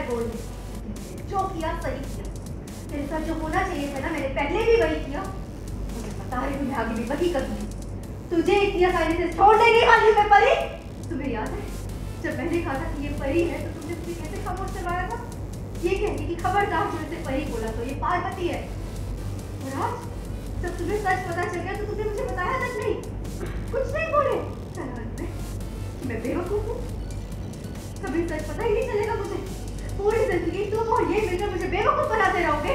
बोल दे। जो किया सही किया, तेरे साथ जो होना चाहिए था ना, मैंने पहले भी वही किया। मुझे पता है तुम्हें आगे भी वही करूंगी। तुझे इतनी आसानी से छोड़ने नहीं वाली मैं परी। तुम्हें याद है जब मैंने कहा था कि ये परी है तो तुमने मुझे कैसे खामोश करवाया था? ये कहने की खबरदार जो इसे परी बोला तो ये पार्वती है। और आज जब तुम्हें सच पता चल गया तो तुमने मुझे बताया तक नहीं, कुछ नहीं बोले। मैं बेवकूफ हूँ, कभी सच पता ही नहीं चलेगा मुझे। पूरी जिंदगी तुम और ये मिलकर मुझे बेवकूफ बनाते रहोगे।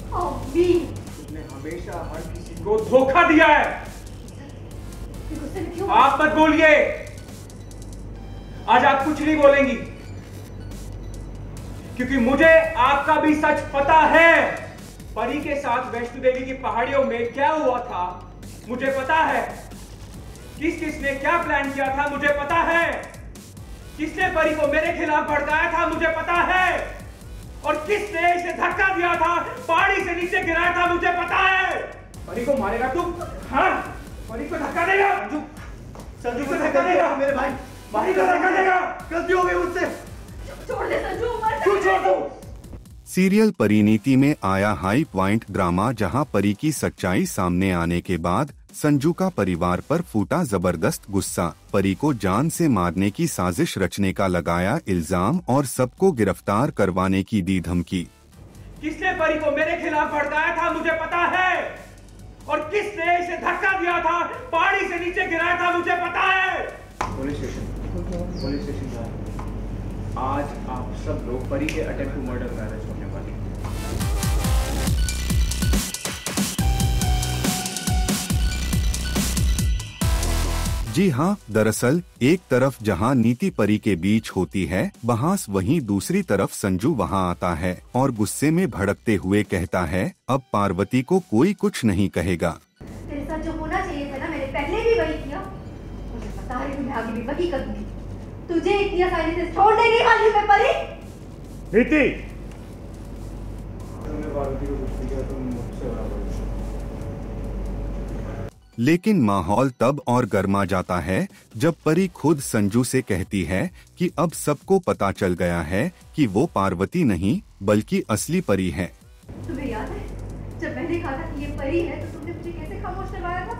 तुमने हमेशा हर किसी को धोखा दिया है। क्यों? आप मत बोलिए, आज आप कुछ नहीं बोलेंगी क्योंकि मुझे आपका भी सच पता है। परी के साथ वैष्णो देवी की पहाड़ियों में क्या हुआ था मुझे पता है। किस किसने क्या प्लान किया था मुझे पता है। किसने परी को मेरे खिलाफ भड़काया था मुझे पता है। और किसने इसे धक्का दिया था, पहाड़ी से नीचे गिराया था मुझे पता है। परी को मारेगा तू? हाँ, परी को धक्का देगा? संजू को धक्का देगा? मेरे भाई को धक्का देगा? गलती हो गई मुझसे, छोड़ दे संजू, मर क्यों छोड़ दूं? सीरियल परिणीति में आया हाई पॉइंट ड्रामा, जहां परी की सच्चाई सामने आने के बाद संजू का परिवार पर फूटा जबरदस्त गुस्सा। परी को जान से मारने की साजिश रचने का लगाया इल्जाम और सबको गिरफ्तार करवाने की दी धमकी। किसने परी को मेरे खिलाफ भड़काया था मुझे पता है। और किसने इसे धक्का दिया था, पहाड़ी से नीचे गिराया था मुझे पता है। पुलिस स्टेशन जाओ। आज आप सब लोग परी के अटेम्प्ट टू मर्डर का अरेस्ट होने वाले हैं। जी हाँ, दरअसल एक तरफ जहाँ नीति परी के बीच होती है बहस, वहीं दूसरी तरफ संजू वहाँ आता है और गुस्से में भड़कते हुए कहता है अब पार्वती को कोई कुछ नहीं कहेगा। तेरे साथ जो होना चाहिए था ना, मैंने पहले भी वही किया। मुझे पता है तुम्हें आगे भी वही करूंगी। तुझे इतनी आसानी से छोड़ने नहीं वाली मैं परी। नीति, तुमने पार्वती को कुछ नहीं किया, तुम मुझसे बराबर। लेकिन माहौल तब और गर्मा जाता है जब परी खुद संजू से कहती है कि अब सबको पता चल गया है कि वो पार्वती नहीं बल्कि असली परी है। तुम्हें याद है जब मैंने कहा था कि ये परी है तो तुमने मुझे कैसे खामोश करवाया था?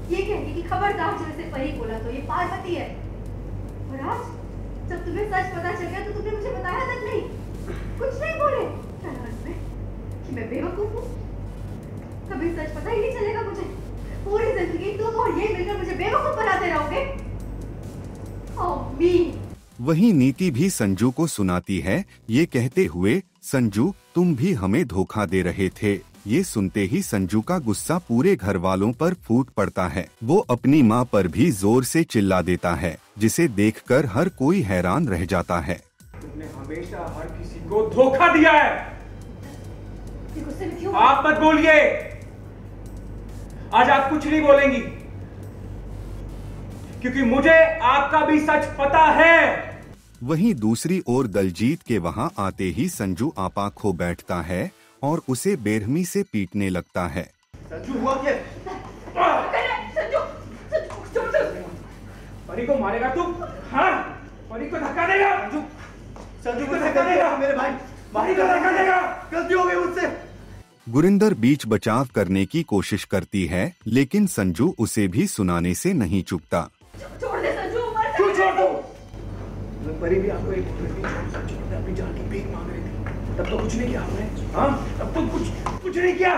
ये कहने की खबरदार जो इसे परी बोला तो ये पार्वती है। और आज जब तुम्हें सच पता चल गया तो तुमने मुझे बताया तक नहीं, कुछ नहीं बोले। कि मैं बेवकूफ हूँ, कभी सच पता ही नहीं चलेगा मुझे। पूरी जिंदगी तुम और ये मिलकर मुझे बेवकूफ बनाते रहोगे। वहीं नीति भी संजू को सुनाती है, ये कहते हुए संजू तुम भी हमें धोखा दे रहे थे। ये सुनते ही संजू का गुस्सा पूरे घर वालों पर फूट पड़ता है। वो अपनी माँ पर भी जोर से चिल्ला देता है, जिसे देखकर हर कोई हैरान रह जाता है। तुमने हमेशा हर किसी को धोखा दिया है। गुस्से में क्यों? आप मत बोलिए, आज आप कुछ नहीं बोलेंगी क्योंकि मुझे आपका भी सच पता है। वहीं दूसरी ओर दलजीत के वहां आते ही संजू आपा खो बैठता है और उसे बेरहमी से पीटने लगता है। संजू हुआ क्या? परी को मारेगा तू? हाँ, परी को धक्का देगा? संजू को धक्का देगा? मेरे भाई को धक्का देगा? गलती हो गई मुझसे। गुरिंदर बीच बचाव करने की कोशिश करती है, लेकिन संजू उसे भी सुनाने से नहीं चूकता। छोड़ दे संजू, मर क्यों छोड़ दूं? परी भी आपको अपनी जान की भीख मांग रही थी, तब तो कुछ नहीं किया आपने। हाँ, तब तो कुछ नहीं किया।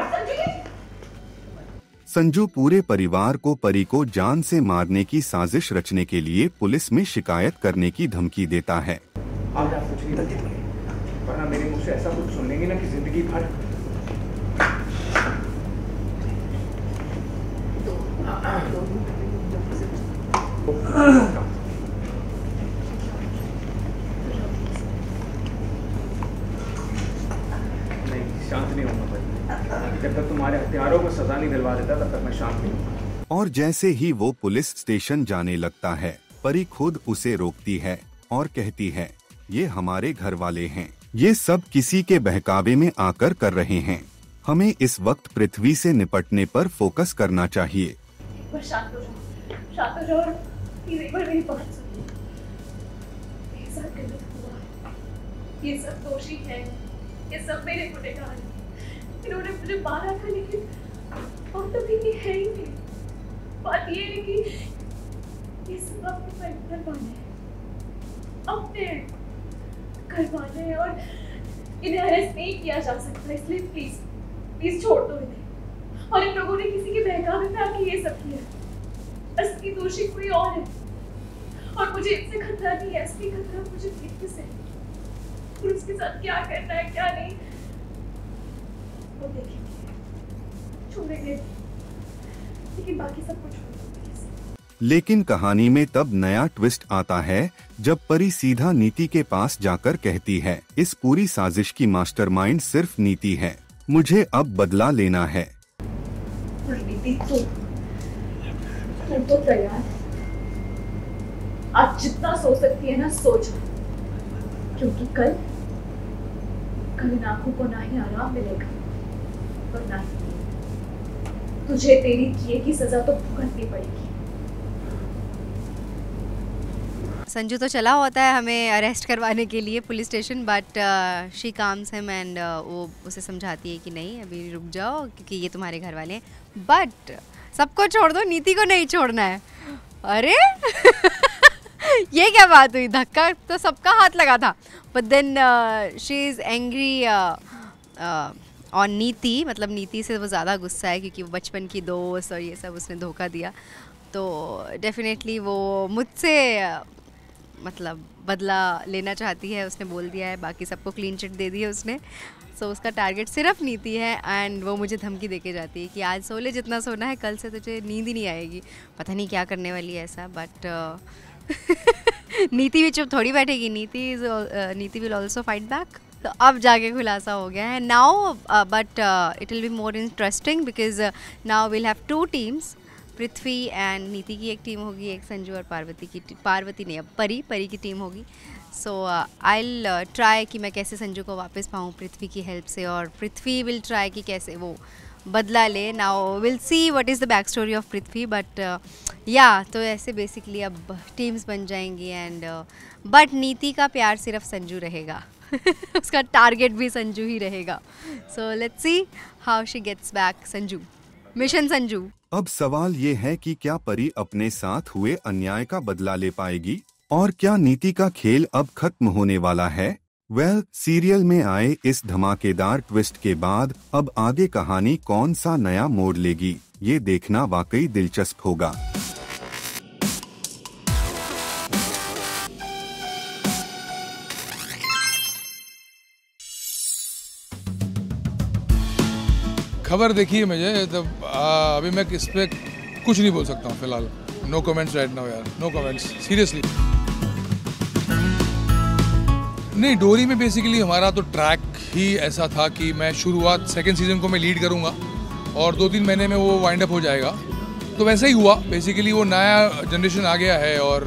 संजू पूरे परिवार को परी को जान से मारने की साजिश रचने के लिए पुलिस में शिकायत करने की धमकी देता है। आज आप कुछ नहीं करेंगे, वरना मेरे मुंह से ऐसा कुछ सुन लेंगे ना कि जिंदगी भर। नहीं, शांत नहीं होगा भाई। जब तक तुम्हारे हथियारों को सजा नहीं दिलवा देता तब तक मैं शांत नहीं हूँ। और जैसे ही वो पुलिस स्टेशन जाने लगता है, परी खुद उसे रोकती है और कहती है ये हमारे घर वाले हैं, ये सब किसी के बहकावे में आकर कर रहे हैं। हमें इस वक्त पृथ्वी से निपटने पर फोकस करना चाहिए। शांत हो जाओ और मेरी बात सुनिए। मेरे साथ गलत हुआ, ये सब दोषी है, ये सब मेरे गुनहगार हैं। इन्होंने मुझे मारा था लेकिन और तो भी है ही नहीं। बात ये है कि ये सब अपने घर वाले हैं, अपने घर वाले हैं और इन्हें अरेस्ट नहीं किया जा सकता, इसलिए प्लीज प्लीज छोड़ दो इन्हें। और इन लोगों ने किसी के बहकावे में आके ये सब किया। असली दोषी कोई और है और मुझे इनसे खतरा नहीं है, असली खतरा मुझे दीप्ति से है। और उसके साथ क्या करना है क्या नहीं वो देखेंगे, छोड़ेंगे लेकिन बाकी सब कुछ लेकिन कहानी में तब नया ट्विस्ट आता है जब परी सीधा नीति के पास जाकर कहती है इस पूरी साजिश की मास्टरमाइंड सिर्फ नीति है, मुझे अब बदला लेना है। नीति तो तैयार, आज जितना सोच सकती है ना सोच, क्योंकि कल इन आंखों को ना ही आराम मिलेगा और ना ही तुझे तेरी किए की सजा तो भुगतनी पड़ेगी। संजू तो चला होता है हमें अरेस्ट करवाने के लिए police station, but she calms him and वो उसे समझाती है कि नहीं अभी रुक जाओ क्योंकि ये तुम्हारे घर वाले हैं, बट सबको छोड़ दो, नीति को नहीं छोड़ना है। अरे ये क्या बात हुई, धक्का तो सबका हाथ लगा था। But then she is angry on Niti, मतलब नीति से वो ज़्यादा गुस्सा है क्योंकि वो बचपन की दोस्त और ये सब उसने धोखा दिया, तो डेफिनेटली वो मुझसे मतलब बदला लेना चाहती है। उसने बोल दिया है, बाकी सबको क्लीन चिट दे दी है उसने, सो उसका टारगेट सिर्फ नीति है। एंड वो मुझे धमकी देके जाती है कि आज सो ले जितना सोना है, कल से तुझे नींद ही नहीं आएगी। पता नहीं क्या करने वाली है ऐसा, बट नीति भी चुप थोड़ी बैठेगी, नीति विल ऑल्सो फाइट बैक। तो अब जाके खुलासा हो गया है now, but it will be more interesting because now will have 2 teams, Prithvi and नीति की एक टीम होगी, एक संजू और पार्वती नहीं, अब परी की टीम होगी। सो आई विल ट्राई कि मैं कैसे संजू को वापस पाऊँ पृथ्वी की हेल्प से, और पृथ्वी विल ट्राई कि कैसे वो बदला ले। Now will see what is the back story of Prithvi, but या तो ऐसे बेसिकली अब टीम्स बन जाएंगी एंड बट नीति का प्यार सिर्फ संजू रहेगा उसका टारगेट भी संजू ही रहेगा। So let's see how she gets back Sanju, mission Sanju. अब सवाल ये है कि क्या परी अपने साथ हुए अन्याय का बदला ले पाएगी और क्या नीति का खेल अब खत्म होने वाला है? वेल, सीरियल में आए इस धमाकेदार ट्विस्ट के बाद अब आगे कहानी कौन सा नया मोड़ लेगी, ये देखना वाकई दिलचस्प होगा। खबर देखी है मुझे, तो अभी मैं इस पे कुछ नहीं बोल सकता हूँ फिलहाल। नो कमेंट्स राइट नाउ यार, नो कमेंट्स सीरियसली। नहीं, डोरी में बेसिकली हमारा तो ट्रैक ही ऐसा था कि मैं शुरुआत 2nd सीजन को मैं लीड करूँगा और 2-3 महीने में वो वाइंड अप हो जाएगा। तो वैसा ही हुआ बेसिकली, वो नया जनरेशन आ गया है और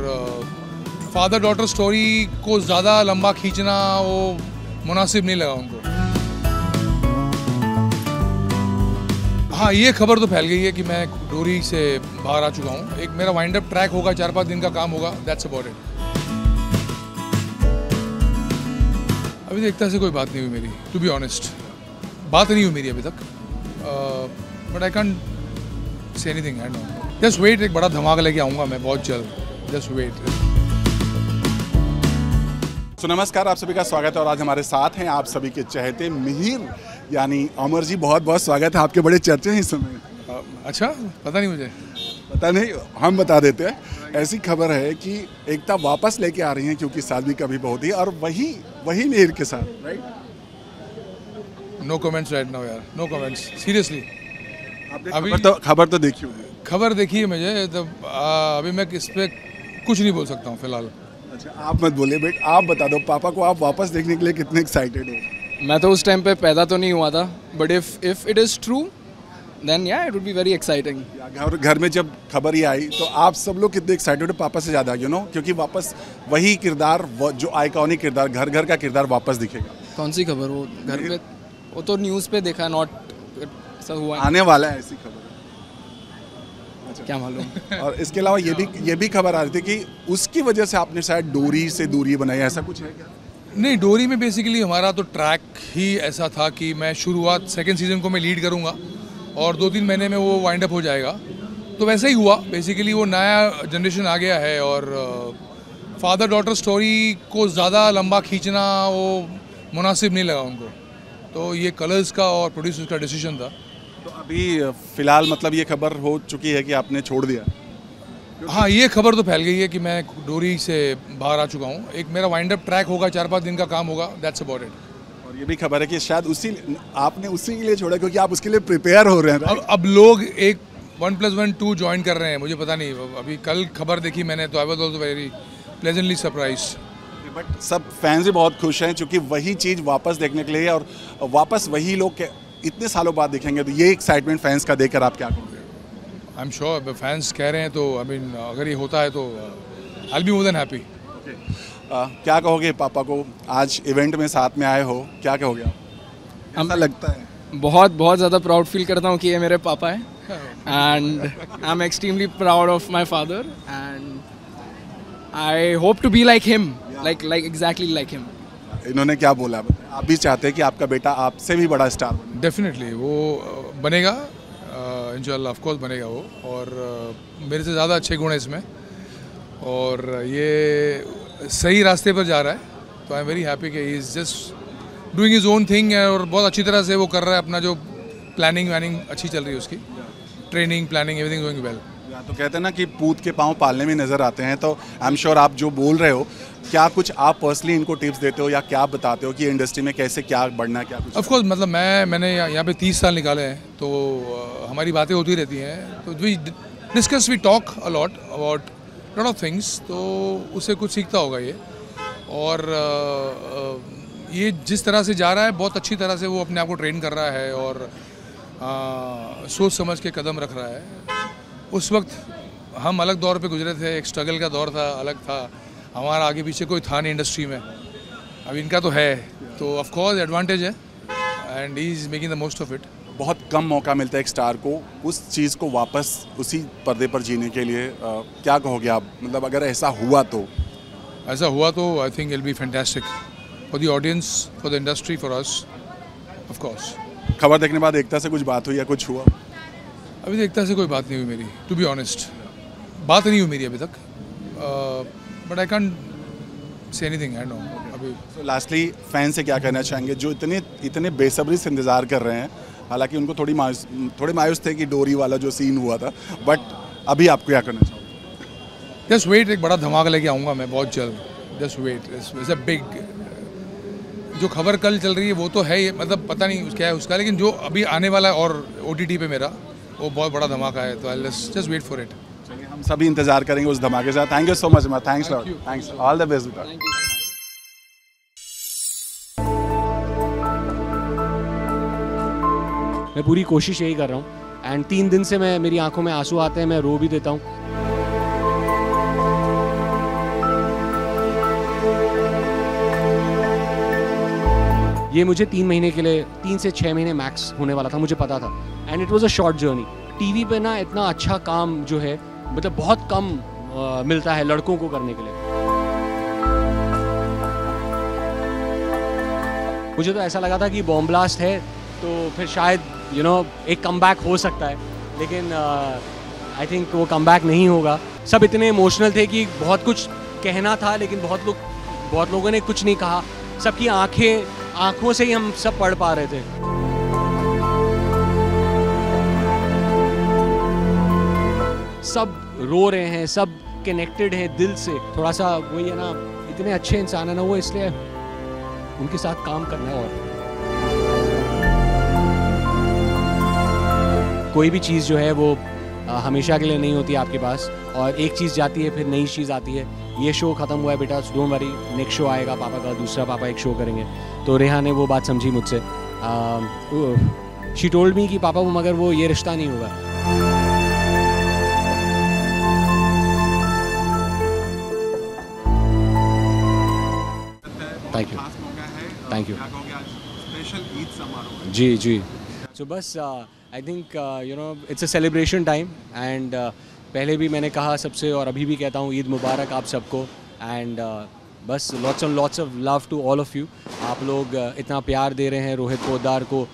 फादर डॉटर स्टोरी को ज़्यादा लंबा खींचना वो मुनासिब नहीं लगा उनको। हाँ, ये खबर तो फैल गई है कि मैं डोरी से बाहर आ चुका हूँ। एक मेरा वाइंड अप ट्रैक होगा, 4-5 दिन का काम होगा, दैट्स अबाउट इट। अभी तक एकता से कोई बात नहीं हुई मेरी, टू बी ऑनेस्ट, बात नहीं हुई मेरी अभी तक, but I can't say anything, I don't know. Just wait, एक बड़ा धमाका लेके आऊँगा मैं बहुत जल्द, जस्ट वेट। तो नमस्कार, आप सभी का स्वागत है और आज हमारे साथ हैं आप सभी के चहेते मिहिर यानी अमर जी। बहुत बहुत स्वागत है, आपके बड़े चर्चे हैं इस समय। अच्छा, पता नहीं मुझे। पता नहीं, हम बता देते हैं। ऐसी खबर है कि एकता वापस लेके आ रही हैं क्योंकि शादी कभी बहुत ही, और वही मिहिर के साथ, right? No comments right now यार, नो कमेंट्स सीरियसली। आपने खबर तो देखी होगी। खबर देखी है मुझे, तो अभी मैं इस पे कुछ नहीं बोल सकता हूँ फिलहाल। अच्छा, आप मत बोलिए बेट, आप बता दो पापा को आप वापस देखने के लिए कितने एक्साइटेड हो? मैं तो उस टाइम पे पैदा तो नहीं हुआ था, but if it is true then या it would be very exciting. घर में जब खबर ही आई तो आप सब लोग कितने एक्साइटेड हो पापा से ज़्यादा, यू नो, क्योंकि वापस वही किरदार, जो आइकॉनिक किरदार, घर का किरदार वापस दिखेगा। कौन सी खबर? वो घर पे, वो तो न्यूज़ पे देखा, नॉट सब हुआ आने वाला है ऐसी खबर। अच्छा, क्या मालूम। और इसके अलावा ये भी खबर आ रही थी कि उसकी वजह से आपने शायद डोरी से दूरी बनाई, ऐसा कुछ है क्या? नहीं, डोरी में बेसिकली हमारा तो ट्रैक ही ऐसा था कि मैं शुरुआत सेकंड सीज़न को मैं लीड करूंगा और 2-3 महीने में वो वाइंड अप हो जाएगा। तो वैसा ही हुआ। बेसिकली वो नया जनरेशन आ गया है और फादर डॉटर स्टोरी को ज़्यादा लंबा खींचना वो मुनासिब नहीं लगा उनको। तो ये कलर्स का और प्रोड्यूसर्स का डिसीजन था। तो अभी फिलहाल मतलब ये खबर हो चुकी है कि आपने छोड़ दिया? हाँ, ये खबर तो फैल गई है कि मैं डोरी से बाहर आ चुका हूँ। एक मेरा वाइंड अप ट्रैक होगा, 4-5 दिन का काम होगा, दैट्स अबाउट इट। और ये भी खबर है कि शायद आपने उसी के लिए छोड़ा क्योंकि आप उसके लिए प्रिपेयर हो रहे हैं। अब लोग एक 1+1 ज्वाइन कर रहे हैं, मुझे पता नहीं। अभी कल खबर देखी मैंने तो I was also very pleasantly surprised. But सब फैंस भी बहुत खुश हैं क्योंकि वही चीज़ वापस देखने के लिए और वापस वही लोग इतने सालों बाद देखेंगे। तो ये एक्साइटमेंट फैंस का देखकर आप क्या कहोगे? आई एम श्योर फैंस कह रहे हैं तो आई मीन अगर ये होता है तो I will be more than happy. क्या कहोगे पापा को? आज इवेंट में साथ में आए हो, क्या कहोगे आप? ऐसा लगता है? बहुत ज़्यादा प्राउड फील करता हूँ कि ये मेरे पापा हैं and I am extremely proud of my father and I hope to be like him, like exactly like him. इन्होंने क्या बोला? आप भी चाहते हैं कि आपका बेटा आपसे भी बड़ा स्टार बने? डेफिनेटली वो बनेगा, इंशाल्लाह ऑफ कोर्स बनेगा वो। और मेरे से ज़्यादा अच्छे गुण हैं इसमें और ये सही रास्ते पर जा रहा है। तो आई एम वेरी हैप्पी कि he is just doing his own thing और बहुत अच्छी तरह से वो कर रहा है अपना जो प्लानिंग वैनिंग अच्छी चल रही है उसकी, training planning everything going well. तो कहते हैं ना कि पूत के पाँव पालने में नज़र आते हैं। तो आई एम श्योर आप जो बोल रहे हो, क्या कुछ आप पर्सनली इनको टिप्स देते हो या क्या बताते हो कि इंडस्ट्री में कैसे क्या बढ़ना है, क्या कुछ? ऑफ कोर्स मतलब मैंने यहाँ पे 30 साल निकाले हैं तो हमारी बातें होती रहती हैं। तो we discuss, we talk a lot about lot of things. तो उससे कुछ सीखता होगा ये। और ये जिस तरह से जा रहा है बहुत अच्छी तरह से वो अपने आप को ट्रेन कर रहा है और सोच समझ के कदम रख रहा है। उस वक्त हम अलग दौर पे गुजरे थे, एक स्ट्रगल का दौर था, अलग था, हमारा आगे पीछे कोई था नहीं इंडस्ट्री में। अब इनका तो है, तो ऑफ कोर्स एडवांटेज है and he is making the most of it. बहुत कम मौका मिलता है एक स्टार को उस चीज़ को वापस उसी पर्दे पर जीने के लिए। क्या कहोगे आप? मतलब अगर ऐसा हुआ तो I think it be fantastic for the audience, for the industry, for us of course. खबर देखने बाद एकता से कुछ बात हुई या कुछ हुआ? अभी तक एकता से कोई बात नहीं हुई मेरी, टू बी ऑनेस्ट। बात नहीं हुई मेरी अभी तक, but I can't say anything, I know अभी। तो लास्टली फैन से क्या कहना चाहेंगे जो इतने बेसब्री से इंतज़ार कर रहे हैं? हालांकि उनको थोड़े मायूस थे कि डोरी वाला जो सीन हुआ था, बट अभी आपको क्या करना चाहोगे? जस्ट वेट, एक बड़ा धमाका लेके आऊँगा मैं बहुत जल्द। Just wait, it's a big. जो खबर कल चल रही है वो तो है ही, मतलब पता नहीं क्या है उसका, लेकिन जो अभी आने वाला है और OTT पे मेरा वो बहुत बड़ा धमाका है। तो I just wait for it. चलिए, हम सभी इंतजार करेंगे उस धमाके से। Thank you so much, thanks lot, thanks, all the best बेटा। मैं पूरी कोशिश यही कर रहा हूँ एंड 3 दिन से मेरी आंखों में आंसू आते हैं, मैं रो भी देता हूँ। ये मुझे 3 महीने के लिए, 3 से 6 महीने मैक्स होने वाला था, मुझे पता था and it was a short journey. TV पे ना इतना अच्छा काम जो है मतलब बहुत कम मिलता है लड़कों को करने के लिए। मुझे तो ऐसा लगा था कि बॉम्ब ब्लास्ट है तो फिर शायद एक कमबैक हो सकता है, लेकिन आई थिंक वो कमबैक नहीं होगा। सब इतने इमोशनल थे कि बहुत कुछ कहना था लेकिन बहुत लोगों ने कुछ नहीं कहा। सबकी आंखों से ही हम सब पढ़ पा रहे थे। सब रो रहे हैं, सब कनेक्टेड है दिल से। थोड़ा सा वही है ना, इतने अच्छे इंसान है ना वो, इसलिए उनके साथ काम करना है। और कोई भी चीज़ जो है वो हमेशा के लिए नहीं होती आपके पास, और एक चीज़ जाती है फिर नई चीज़ आती है। ये शो ख़त्म हुआ है बेटा, डोंट वरी, नेक्स्ट शो आएगा पापा का, दूसरा पापा एक शो करेंगे। तो रेहा ने वो बात समझी मुझसे। शी टोल्ड मी कि पापा वो मगर वो ये रिश्ता नहीं होगा। Thank you, thank you. जी जी। सो बस I think it's a celebration time and पहले भी मैंने कहा सबसे और अभी भी कहता हूँ ईद मुबारक आप सबको। एंड बस lots of love to all of you. आप लोग इतना प्यार दे रहे हैं रोहित पोद्दार को,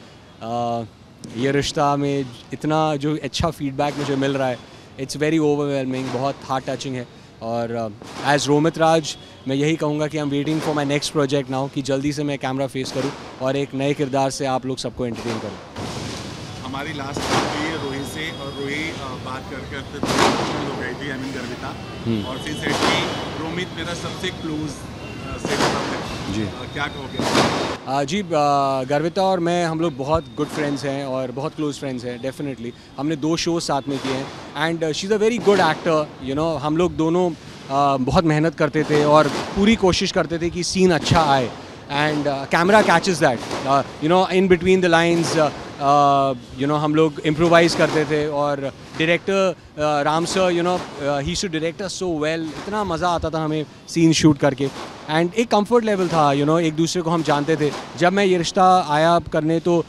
ये रिश्ता में इतना जो अच्छा फीडबैक मुझे मिल रहा है, इट्स वेरी ओवरवेलमिंग, बहुत हार्ट टचिंग है। और एज रोमित राज मैं यही कहूँगा कि I am waiting for my next project now, कि जल्दी से मैं कैमरा फेस करूँ और एक नए किरदार से आप लोग सबको एंटरटेन करूँ। हमारी लास्ट बात हुई है रोहित से, और रोहित बात करते इमोशनल हो गई थी, आई मीन गर्विता, और फिर सेट की रोमित मेरा सबसे क्लोज जी। क्या कहोगे? जी, गर्विता और मैं हम लोग बहुत गुड फ्रेंड्स हैं और बहुत क्लोज फ्रेंड्स हैं डेफिनेटली। हमने 2 शोज साथ में किए हैं and she is a very good actor, you know. हम लोग दोनों बहुत मेहनत करते थे और पूरी कोशिश करते थे कि सीन अच्छा आए, and camera catches that, you know, in between the lines, you know, हम लोग इम्प्रोवाइज़ करते थे। और director Ram sir, you know, he should direct us so well, इतना मज़ा आता था हमें सीन शूट करके, एंड एक कंफर्ट लेवल था, यू नो, एक दूसरे को हम जानते थे। जब मैं ये रिश्ता आया करने तो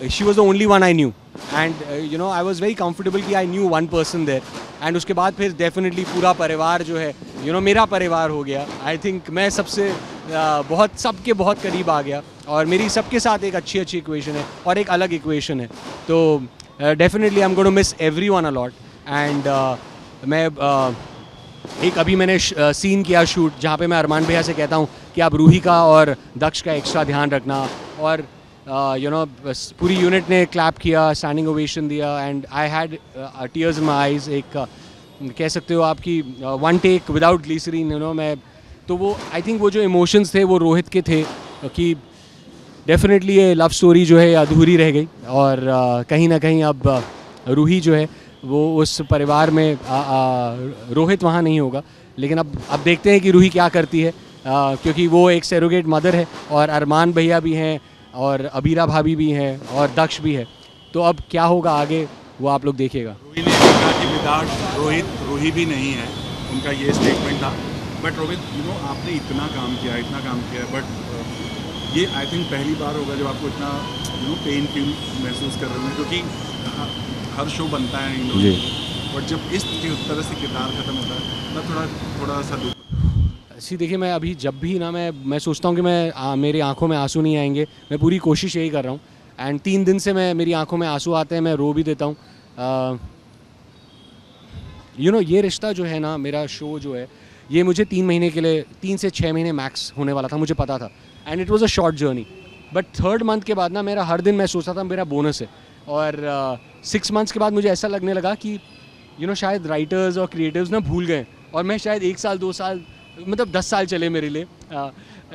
she was the only one I knew, and you know I was very comfortable कि I knew one person there, and उसके बाद फिर डेफिनेटली पूरा परिवार जो है, यू नो, मेरा परिवार हो गया। आई थिंक मैं सबसे बहुत सबके बहुत करीब आ गया, और मेरी सबके साथ एक अच्छी इक्वेशन है और एक अलग इक्वेशन है। तो definitely I am going to miss everyone a lot, and मैं एक अभी मैंने सीन किया शूट जहाँ पे मैं अरमान भैया से कहता हूँ कि आप रूही का और दक्ष का एक्स्ट्रा ध्यान रखना, और यू नो पूरी यूनिट ने क्लैप किया, स्टैंडिंग ओवेशन दिया, and I had tears in my eyes. एक कह सकते हो आपकी one take without glycerine, you know. मैं तो वो आई थिंक वो जो इमोशंस थे वो रोहित के थे कि डेफिनेटली ये लव स्टोरी जो है अधूरी रह गई, और कहीं ना कहीं अब रूही जो है वो उस परिवार में रोहित वहाँ नहीं होगा, लेकिन अब देखते हैं कि रूही क्या करती है, क्योंकि वो एक सरोगेट मदर है, और अरमान भैया भी हैं, और अबीरा भाभी भी हैं, और दक्ष भी है। तो अब क्या होगा आगे वो आप लोग देखिएगा। रूही ने कहा कि विदाउट रोहित रूही भी नहीं है, उनका ये स्टेटमेंट था। बट रोहित, यू नो, आपने इतना काम किया, बट ये आई थिंक पहली बार होगा जब आपको इतना, यू नो, पेन फील महसूस कर रहे हैं, क्योंकि हर शो बनता है इन लोगों, बट जब इस तरह से किरदार खत्म होता है ना, थोड़ा सा दुख। सी देखिए, मैं अभी जब भी ना मैं सोचता हूँ कि मेरी आंखों में आंसू नहीं आएंगे, मैं पूरी कोशिश यही कर रहा हूँ, एंड 3 दिन से मेरी आंखों में आंसू आते हैं, मैं रो भी देता हूँ। यू नो, ये रिश्ता जो है ना, मेरा शो जो है, ये मुझे 3 महीने के लिए, 3 से 6 महीने मैक्स होने वाला था, मुझे पता था, and it was a short journey. But 3rd month के बाद ना मेरा हर दिन मैं सोचता था मेरा बोनस है, और 6 मंथ्स के बाद मुझे ऐसा लगने लगा कि यू नो शायद राइटर्स और क्रिएटिव्स ना भूल गए, और मैं शायद 1 साल 2 साल मतलब 10 साल चले मेरे लिए,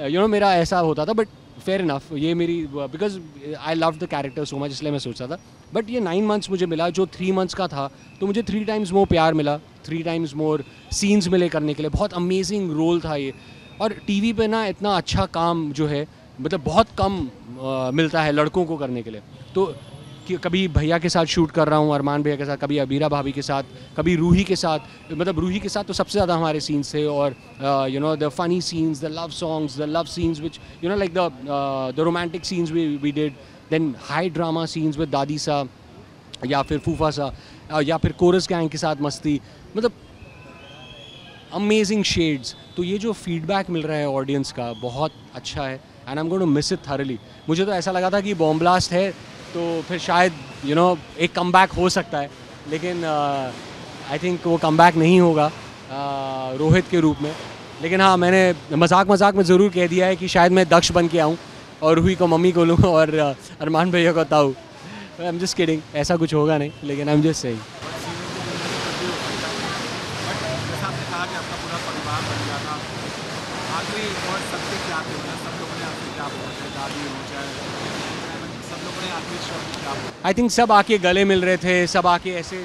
यू नो, मेरा ऐसा होता था। बट फेयर इनफ, ये मेरी, because I love the character so much, इसलिए मैं सोचता था। बट ये 9 मंथ्स मुझे मिला, जो 3 मंथ्स का था, तो मुझे 3 टाइम्स मोर प्यार मिला, 3 टाइम्स मोर सीन्स मिले करने के लिए। बहुत अमेजिंग रोल था ये, और टीवी पे ना इतना अच्छा काम जो है, मतलब बहुत कम मिलता है लड़कों को करने के लिए। तो कि कभी भैया के साथ शूट कर रहा हूँ, अरमान भैया के साथ, कभी अबीरा भाभी के साथ, कभी रूही के साथ, मतलब रूही के साथ तो सबसे ज़्यादा हमारे सीन्स थे, और you know the funny scenes, the love songs, the love scenes which you know like the romantic scenes we did, then high drama scenes with दादी सा, या फिर फूफा सा, या फिर कोरस गैंग के साथ मस्ती, मतलब अमेजिंग शेड्स। तो ये जो फीडबैक मिल रहा है ऑडियंस का बहुत अच्छा है, and I am going to miss it thoroughly. मुझे तो ऐसा लगा था कि बॉम्ब ब्लास्ट है तो फिर शायद यू नो एक कमबैक हो सकता है, लेकिन आई थिंक वो कमबैक नहीं होगा रोहित के रूप में। लेकिन हाँ, मैंने मजाक में ज़रूर कह दिया है कि शायद मैं दक्ष बन के आऊँ और रूही को मम्मी को लूँ और अरमान भैया को ताऊ। आई एम जस्ट किडिंग, ऐसा कुछ होगा नहीं, लेकिन I am just saying. I think सब आके गले मिल रहे थे, सब आके ऐसे,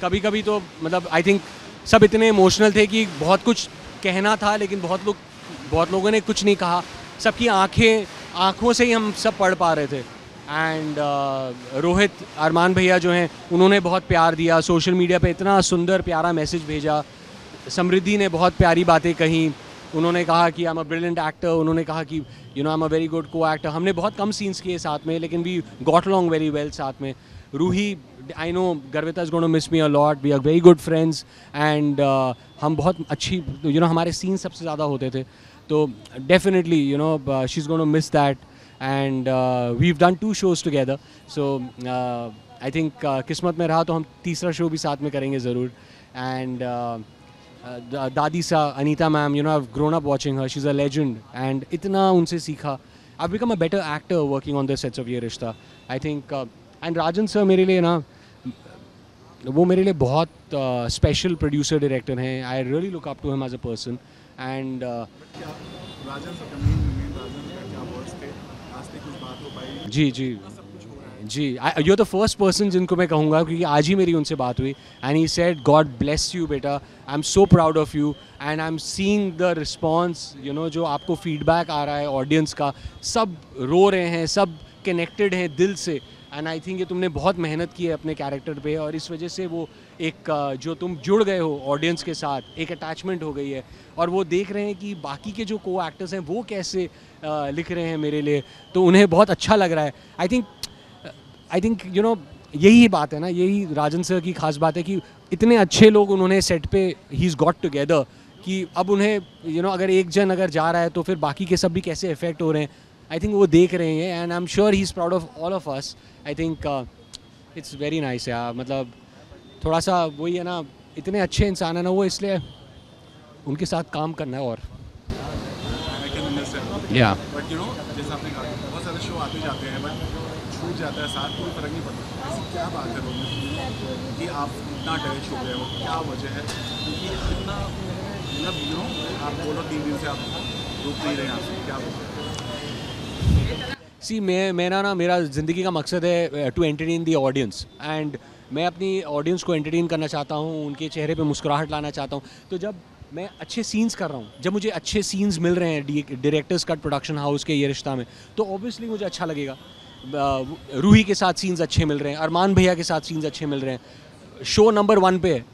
कभी कभी तो मतलब आई थिंक सब इतने इमोशनल थे कि बहुत कुछ कहना था, लेकिन बहुत लोगों ने कुछ नहीं कहा। सबकी आँखों से ही हम सब पढ़ पा रहे थे। एंड रोहित, अरमान भैया जो हैं, उन्होंने बहुत प्यार दिया, सोशल मीडिया पे इतना सुंदर प्यारा मैसेज भेजा। समृद्धि ने बहुत प्यारी बातें कही, उन्होंने कहा कि I am a brilliant actor, उन्होंने कहा कि you know I am a very good co actor. हमने बहुत कम सीन्स किए साथ में, लेकिन we got along very well साथ में। Ruhi, I know Garvita is gonna miss me a lot, we are very good friends and हम बहुत अच्छी हमारे सीन सबसे ज़्यादा होते थे, तो definitely she is gonna miss that and we have done 2 shows together, so I think किस्मत में रहा तो हम तीसरा शो भी साथ में करेंगे ज़रूर. एंड दादी सा Anita ma'am, I have grown up watching her, she is a legend and इतना उनसे सीखा. I become a better actor working on the sets of ये रिश्ता, I think. And Rajan sir मेरे लिए ना, वो मेरे लिए बहुत स्पेशल प्रोड्यूसर डायरेक्टर हैं. I really look up to him as a person. And Rajan sir का मेन राजन का क्या वर्ड्स थे, आज तक कुछ बात हो पाई? जी जी, you are the first person जिनको मैं कहूँगा, क्योंकि आज ही मेरी उनसे बात हुई. And he said God bless you बेटा, I am so proud of you and I am seeing the response, जो आपको फीडबैक आ रहा है ऑडियंस का, सब रो रहे हैं, सब कनेक्टेड हैं दिल से. एंड आई थिंक ये तुमने बहुत मेहनत की है अपने कैरेक्टर पे, और इस वजह से वो एक जो तुम जुड़ गए हो ऑडियंस के साथ, एक अटैचमेंट हो गई है, और वो देख रहे हैं कि बाकी के जो को एक्टर्स हैं वो कैसे लिख रहे हैं मेरे लिए, तो उन्हें बहुत अच्छा लग रहा है. आई थिंक यही बात है ना, यही राजन सर की खास बात है कि इतने अच्छे लोग उन्होंने सेट पे ही इज़ गॉट टुगेदर, कि अब उन्हें अगर एक जन अगर जा रहा है तो फिर बाकी के सब भी कैसे इफेक्ट हो रहे हैं. आई थिंक वो देख रहे हैं and I am sure he is proud of all of us. I think it's very nice यार. मतलब थोड़ा सा वही है ना, इतने अच्छे इंसान है ना वो, इसलिए उनके साथ काम करना है. और या बट जैसे आपने कहा बहुत सारे शो आते जाते हैं, बट छूट जाता है साथ, कोई फर्क नहीं पड़ता. ऐसी क्या बात है रोमियो कि आप इतना अटैच हो गए हो, क्या वजह है? क्योंकि इतना आप बोलो 3 दिन से आप रुक नहीं रहे यहाँ से, क्या वजह? सी मेरा ज़िंदगी का मकसद है to entertain the audience, and मैं अपनी ऑडियंस को एंटरटेन करना चाहता हूँ, उनके चेहरे पे मुस्कुराहट लाना चाहता हूँ. तो जब मैं अच्छे सीन्स कर रहा हूँ, जब मुझे अच्छे सीन्स मिल रहे हैं डायरेक्टर्स कट प्रोडक्शन हाउस के ये रिश्ता में, तो ऑब्वियसली मुझे अच्छा लगेगा. रूही के साथ सीन्स अच्छे मिल रहे हैं, अरमान भैया के साथ सीन्स अच्छे मिल रहे हैं, शो नंबर 1 पे है.